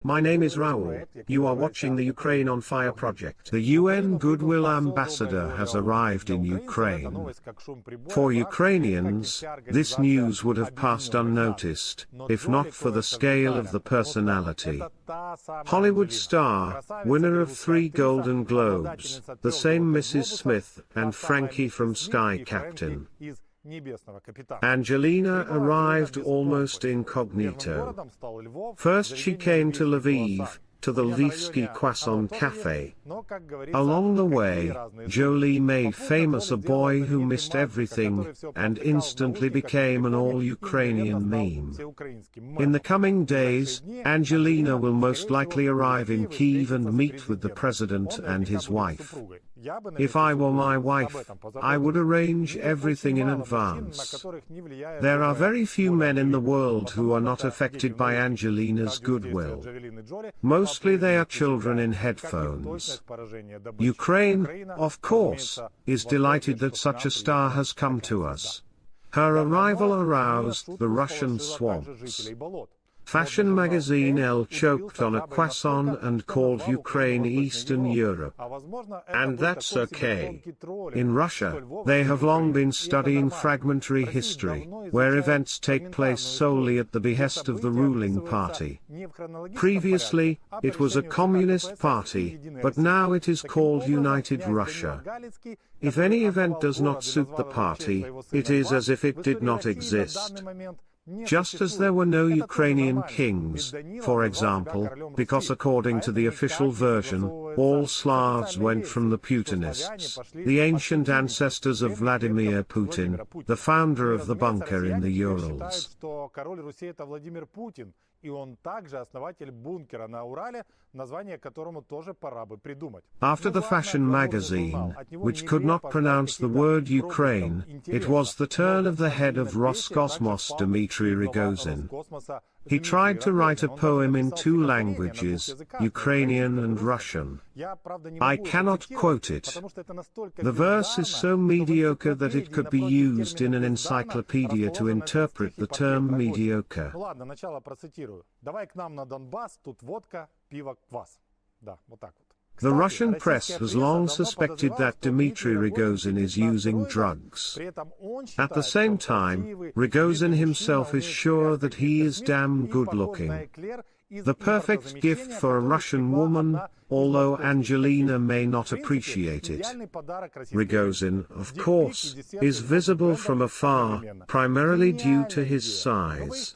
My name is Raoul. You are watching the Ukraine on Fire project. The UN Goodwill Ambassador has arrived in Ukraine. For Ukrainians, this news would have passed unnoticed, if not for the scale of the personality. Hollywood star, winner of 3 Golden Globes, the same Mrs. Smith and Frankie from Sky Captain. Angelina arrived almost incognito. First she came to Lviv, to the Lvivsky Croissant Cafe. Along the way, Jolie made famous a boy who missed everything, and instantly became an all-Ukrainian meme. In the coming days, Angelina will most likely arrive in Kyiv and meet with the president and his wife. If I were my wife, I would arrange everything in advance. There are very few men in the world who are not affected by Angelina's goodwill. Mostly they are children in headphones. Ukraine, of course, is delighted that such a star has come to us. Her arrival aroused the Russian swamps. Fashion magazine Elle choked on a croissant and called Ukraine Eastern Europe. And that's okay. In Russia, they have long been studying fragmentary history, where events take place solely at the behest of the ruling party. Previously, it was a communist party, but now it is called United Russia. If any event does not suit the party, it is as if it did not exist. Just as there were no Ukrainian kings, for example, because according to the official version, all Slavs went from the Putinists, the ancient ancestors of Vladimir Putin, the founder of the bunker in the Urals. After the fashion magazine, which could not pronounce the word Ukraine, it was the turn of the head of Roscosmos Dmitry Rogozin. He tried to write a poem in 2 languages, Ukrainian and Russian. I cannot quote it. The verse is so mediocre that it could be used in an encyclopedia to interpret the term mediocre. The Russian press has long suspected that Dmitry Rogozin is using drugs. At the same time, Rogozin himself is sure that he is damn good-looking. The perfect gift for a Russian woman, although Angelina may not appreciate it. Rogozin, of course, is visible from afar, primarily due to his size.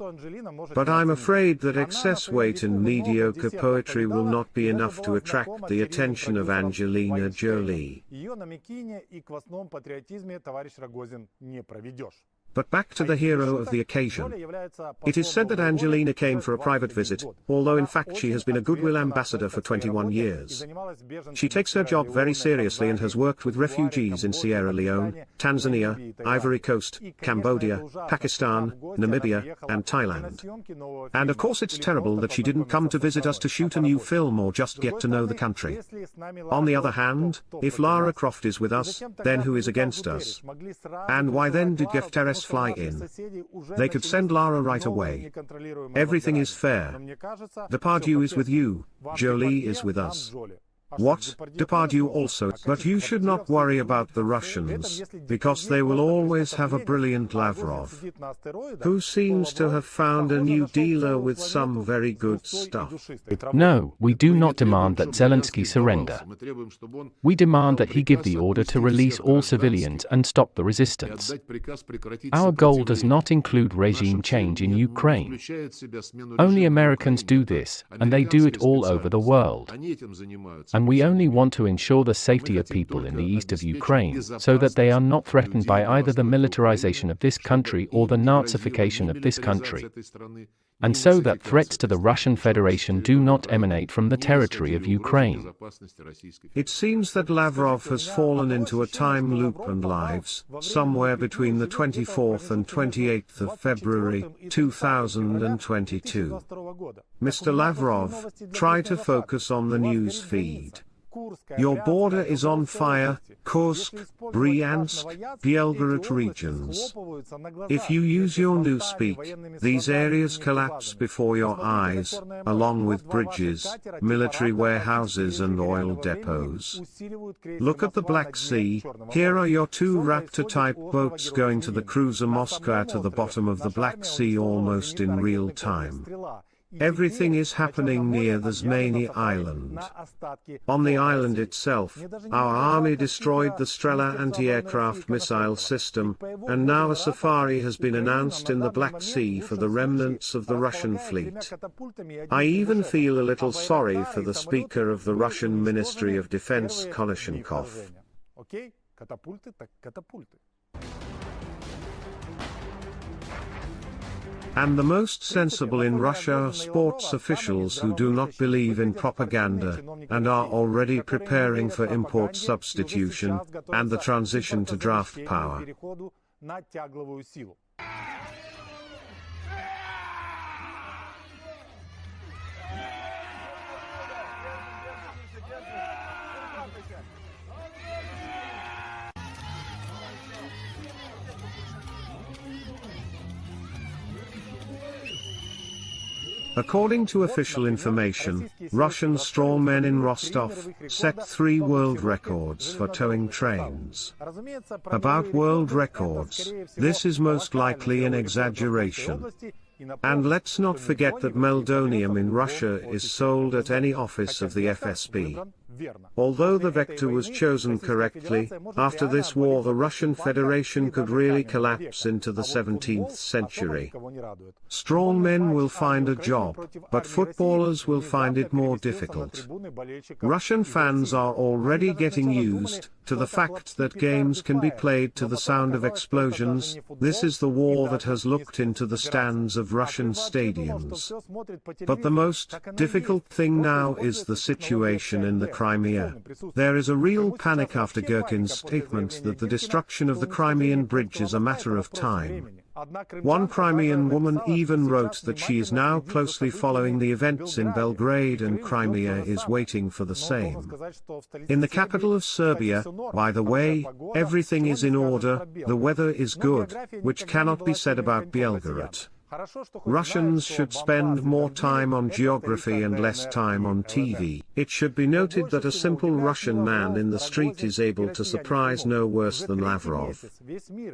But I'm afraid that excess weight and mediocre poetry will not be enough to attract the attention of Angelina Jolie. But back to the hero of the occasion. It is said that Angelina came for a private visit, although in fact she has been a Goodwill Ambassador for 21 years. She takes her job very seriously and has worked with refugees in Sierra Leone, Tanzania, Ivory Coast, Cambodia, Pakistan, Namibia, and Thailand. And of course it's terrible that she didn't come to visit us to shoot a new film or just get to know the country. On the other hand, if Lara Croft is with us, then who is against us? And why then did Gefteres fly in? They could send Lara right away. Everything is fair. Depardieu is with you, Jolie is with us. What, Depardieu also? But you should not worry about the Russians, because they will always have a brilliant Lavrov, who seems to have found a new dealer with some very good stuff. No, we do not demand that Zelensky surrender. We demand that he give the order to release all civilians and stop the resistance. Our goal does not include regime change in Ukraine. Only Americans do this, and they do it all over the world. And we only want to ensure the safety of people in the east of Ukraine, so that they are not threatened by either the militarization of this country or the Nazification of this country. And so that threats to the Russian Federation do not emanate from the territory of Ukraine. It seems that Lavrov has fallen into a time loop and lives somewhere between the 24th and 28th of February, 2022. Mr. Lavrov, try to focus on the news feed. Your border is on fire, Kursk, Bryansk, Belgorod regions. If you use your newspeak, these areas collapse before your eyes, along with bridges, military warehouses and oil depots. Look at the Black Sea. Here are your two Raptor-type boats going to the cruiser Moscow to the bottom of the Black Sea almost in real time. Everything is happening near the Zmeny Island. On the island itself, our army destroyed the Strela anti-aircraft missile system, and now a safari has been announced in the Black Sea for the remnants of the Russian fleet. I even feel a little sorry for the Speaker of the Russian Ministry of Defense Konashenkov. And the most sensible in Russia are sports officials who do not believe in propaganda, and are already preparing for import substitution, and the transition to draft power. According to official information, Russian strawmen in Rostov set 3 world records for towing trains. About world records, this is most likely an exaggeration. And let's not forget that meldonium in Russia is sold at any office of the FSB. Although the vector was chosen correctly, after this war the Russian Federation could really collapse into the 17th century. Strong men will find a job, but footballers will find it more difficult. Russian fans are already getting used to the fact that games can be played to the sound of explosions. This is the war that has looked into the stands of Russian stadiums. But the most difficult thing now is the situation in the Crimea. There is a real panic after Gherkin's statement that the destruction of the Crimean bridge is a matter of time. One Crimean woman even wrote that she is now closely following the events in Belgrade and Crimea is waiting for the same. In the capital of Serbia, by the way, everything is in order, the weather is good, which cannot be said about Belgorod. Russians should spend more time on geography and less time on TV. It should be noted that a simple Russian man in the street is able to surprise no worse than Lavrov.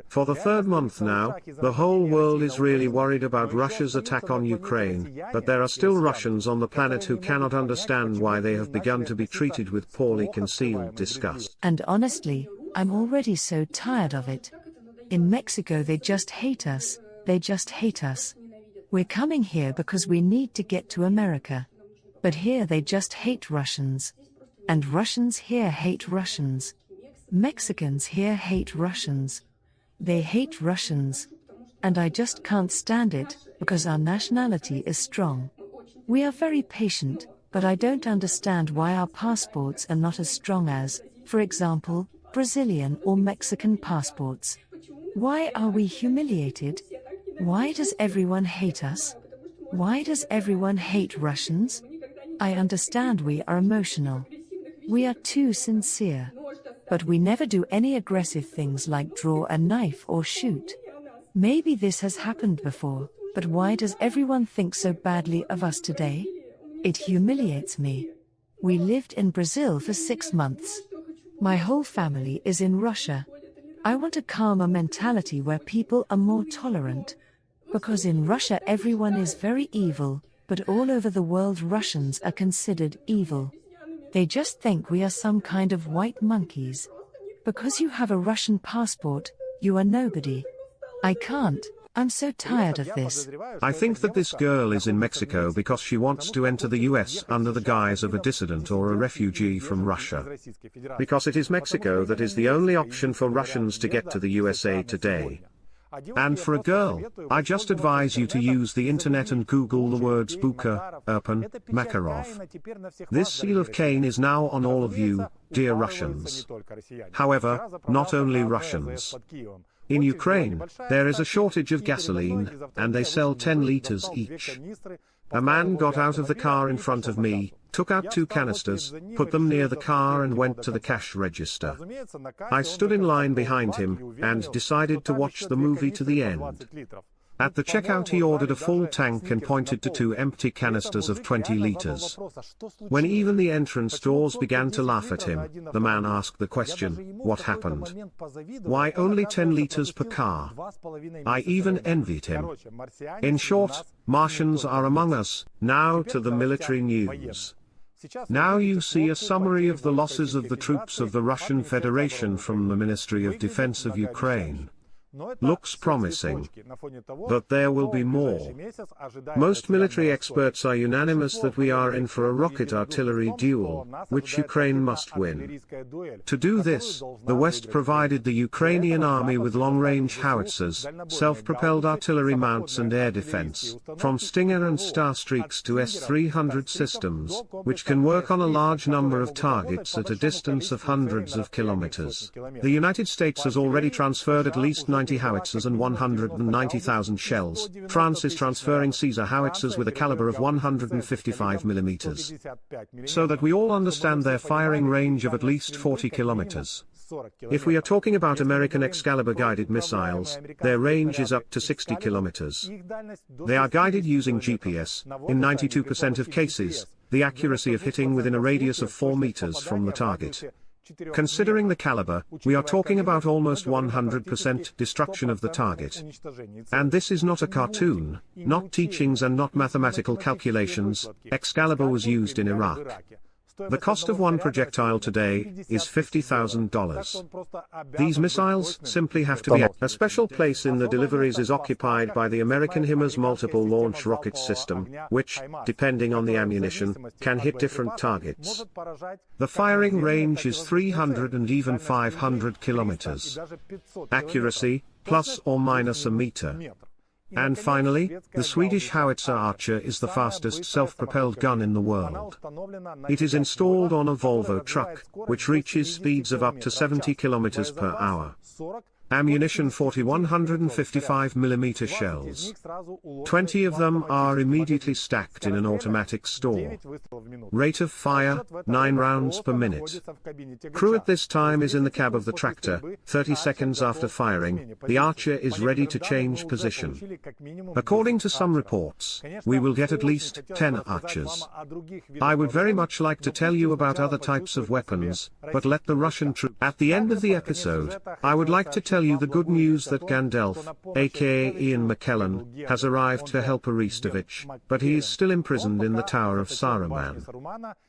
For the 3rd month now, the whole world is really worried about Russia's attack on Ukraine, but there are still Russians on the planet who cannot understand why they have begun to be treated with poorly concealed disgust. And honestly, I'm already so tired of it. In Mexico they just hate us. They just hate us. We're coming here because we need to get to America. But here they just hate Russians. And Russians here hate Russians. Mexicans here hate Russians. They hate Russians. And I just can't stand it, because our nationality is strong. We are very patient, but I don't understand why our passports are not as strong as, for example, Brazilian or Mexican passports. Why are we humiliated? Why does everyone hate us? Why does everyone hate Russians? I understand we are emotional. We are too sincere. But we never do any aggressive things like draw a knife or shoot. Maybe this has happened before, but why does everyone think so badly of us today? It humiliates me. We lived in Brazil for 6 months. My whole family is in Russia. I want a calmer mentality where people are more tolerant. Because in Russia everyone is very evil, but all over the world Russians are considered evil. They just think we are some kind of white monkeys. Because you have a Russian passport, you are nobody. I can't. I'm so tired of this. I think that this girl is in Mexico because she wants to enter the US under the guise of a dissident or a refugee from Russia. Because it is Mexico that is the only option for Russians to get to the USA today. And for a girl, I just advise you to use the internet and Google the words Bucha, Irpin, Makarov. This seal of Cain is now on all of you, dear Russians. However, not only Russians. In Ukraine, there is a shortage of gasoline, and they sell 10 liters each. A man got out of the car in front of me, took out 2 canisters, put them near the car and went to the cash register. I stood in line behind him, and decided to watch the movie to the end. At the checkout he ordered a full tank and pointed to 2 empty canisters of 20 liters. When even the entrance doors began to laugh at him, the man asked the question, "What happened? Why only 10 liters per car?" I even envied him. In short, Martians are among us. Now to the military news. Now you see a summary of the losses of the troops of the Russian Federation from the Ministry of Defense of Ukraine. Looks promising. But there will be more. Most military experts are unanimous that we are in for a rocket artillery duel, which Ukraine must win. To do this, the West provided the Ukrainian army with long-range howitzers, self-propelled artillery mounts and air defense, from Stinger and Starstreaks to S-300 systems, which can work on a large number of targets at a distance of hundreds of kilometers. The United States has already transferred at least 90 howitzers and 190,000 shells. France is transferring Caesar howitzers with a caliber of 155 millimeters. So that we all understand their firing range of at least 40 kilometers. If we are talking about American Excalibur guided missiles, their range is up to 60 kilometers. They are guided using GPS. In 92% of cases, the accuracy of hitting within a radius of 4 meters from the target. Considering the caliber, we are talking about almost 100% destruction of the target. And this is not a cartoon, not teachings and not mathematical calculations. Excalibur was used in Iraq. The cost of one projectile today is $50,000. These missiles simply have to be. A special place in the deliveries is occupied by the American HIMARS multiple launch rocket system, which, depending on the ammunition, can hit different targets. The firing range is 300 and even 500 kilometers. Accuracy, plus or minus a meter. And finally, the Swedish howitzer Archer is the fastest self-propelled gun in the world. It is installed on a Volvo truck, which reaches speeds of up to 70 km per hour. Ammunition 155mm shells. 20 of them are immediately stacked in an automatic store. Rate of fire, 9 rounds per minute. Crew at this time is in the cab of the tractor. 30 seconds after firing, the Archer is ready to change position. According to some reports, we will get at least 10 Archers. I would very much like to tell you about other types of weapons, but let the Russian troops. At the end of the episode, I would like to tell you the good news that Gandalf, aka Ian McKellen, has arrived to help Aristovich, but he is still imprisoned in the Tower of Saruman.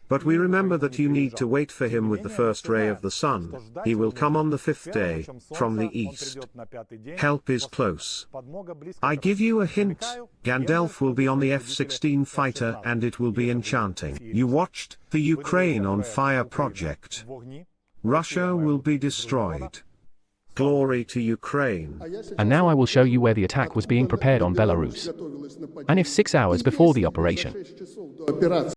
But we remember that you need to wait for him with the first ray of the sun. He will come on the 5th day, from the east. Help is close. I give you a hint, Gandalf will be on the F-16 fighter and it will be enchanting. You watched the Ukraine on Fire project. Russia will be destroyed. Glory to Ukraine. And now I will show you where the attack was being prepared on Belarus. And if 6 hours before the operation.